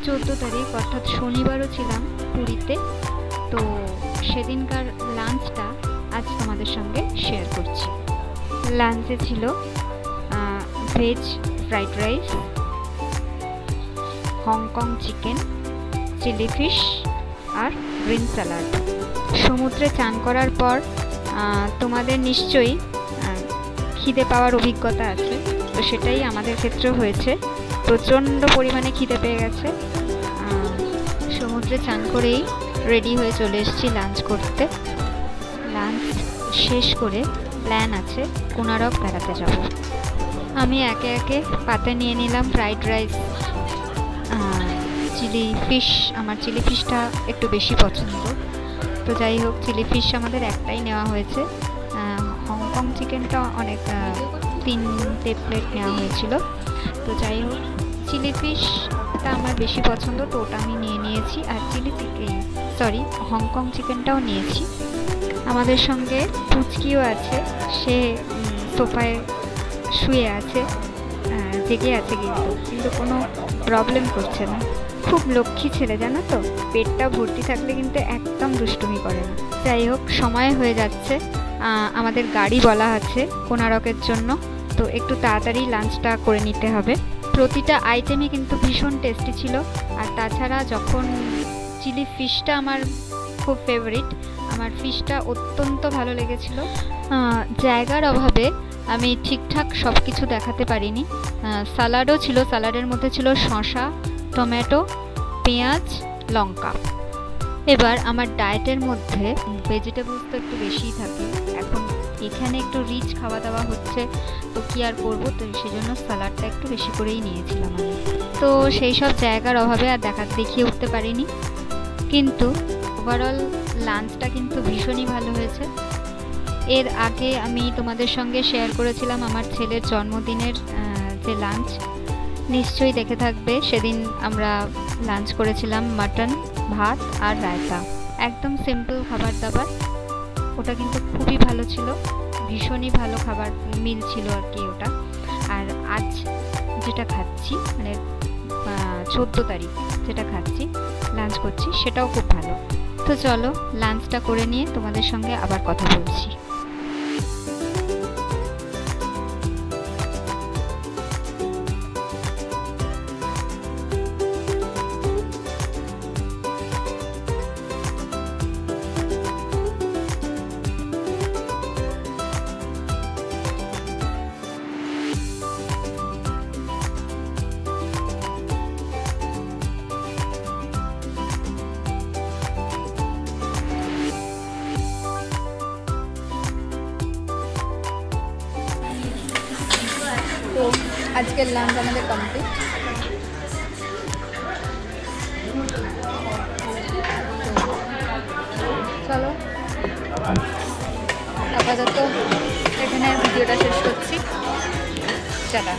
14 তারিখ অর্থাৎ শনিবারও ছিলাম পুরীতে। তো সেদিনকার লাঞ্চটা আজ তোমাদের সঙ্গে শেয়ার করছি। লাঞ্চে ছিল veg fried rice, Hong Kong chicken, chilli fish আর গ্রিন স্যালাড। সমুদ্রে চান করার পর তোমাদের নিশ্চয়ই খিদে পাওয়ার অভিজ্ঞতা আছে, তো সেটাই আমাদের ক্ষেত্রেও হয়েছে। প্রচণ্ড পরিমাণে খিদে পেয়ে গেছে। সমুদ্রে চান করেই রেডি হয়ে চলে এসেছি লাঞ্চ করতে। লাঞ্চ শেষ করে প্ল্যান আছে কোনারক বেড়াতে যাব। আমি একে একে পাতে নিয়ে নিলাম ফ্রাইড রাইস, চিলি ফিশ। আমার চিলি ফিশটা একটু বেশি পছন্দ, তো যাই হোক চিলি ফিশ আমাদের একটাই নেওয়া হয়েছে। হংকং চিকেনটা অনেক 3টে প্লেট নেওয়া হয়েছিল। তো যাই হোক চিলি ফিশটা আমার বেশি পছন্দ, তো ওটা আমি নিয়েছি। আর হংকং চিকেনটাও নিয়েছি। আমাদের সঙ্গে পুচকিও আছে, সে সোফায় শুয়ে আছে, জেগে আছে, কিন্তু কোনো প্রবলেম করছে না। খুব লক্ষ্মী ছেলে, জানো তো, পেটটা ভর্তি থাকলে কিন্তু একদম দুষ্টুমি করে না। যাই হোক সময় হয়ে যাচ্ছে, আমাদের গাড়ি বলা আছে কোনারকের জন্য, তো একটু তাড়াতাড়ি লাঞ্চটা করে নিতে হবে। প্রতিটা আইটেমই কিন্তু ভীষণ টেস্টি ছিল। আর তাছাড়া যখন চিলি ফিশটা আমার খুব ফেভারিট, আমার ফিশটা অত্যন্ত ভালো লেগেছিল। জায়গার অভাবে আমি ঠিকঠাক সব কিছু দেখাতে পারিনি। স্যালাডও ছিল, স্যালাডের মধ্যে ছিল শসা, টমেটো, পেঁয়াজ, লঙ্কা। এবার আমার ডায়েটের মধ্যে ভেজিটেবলস তো একটু বেশিই থাকে, এখন এখানে একটু রিচ খাওয়া দাওয়া হচ্ছে, তো কি আর করবো, তো সেজন্য স্যালাডটা একটু বেশি করেই নিয়েছিলাম আমি। তো সেই সব জায়গার অভাবে আর দেখিয়ে উঠতে পারিনি, কিন্তু ওভারঅল লাঞ্চটা কিন্তু ভীষণই ভালো হয়েছে। এর আগে আমি তোমাদের সঙ্গে শেয়ার করেছিলাম আমার ছেলের জন্মদিনের যে লাঞ্চ, নিশ্চয়ই দেখে থাকবে। সেদিন আমরা লাঞ্চ করেছিলাম মাটন, ভাত আর রায়তা, একদম সিম্পল খাবার দাবার। ওটা কিন্তু খুবই ভালো ছিল, ভীষণই ভালো খাবার মিল ছিল আর কি ওটা। আর আজ যেটা খাচ্ছি, মানে 14 তারিখ যেটা খাচ্ছি, লাঞ্চ করছি, সেটাও খুব ভালো। তো চলো লাঞ্চটা করে নিয়ে তোমাদের সঙ্গে আবার কথা বলছি। তো আজকের লাঞ্চ আমাদের কমপ্লিট। চলো আপাতত এখানে ভিডিওটা শেষ করছি। টাটা।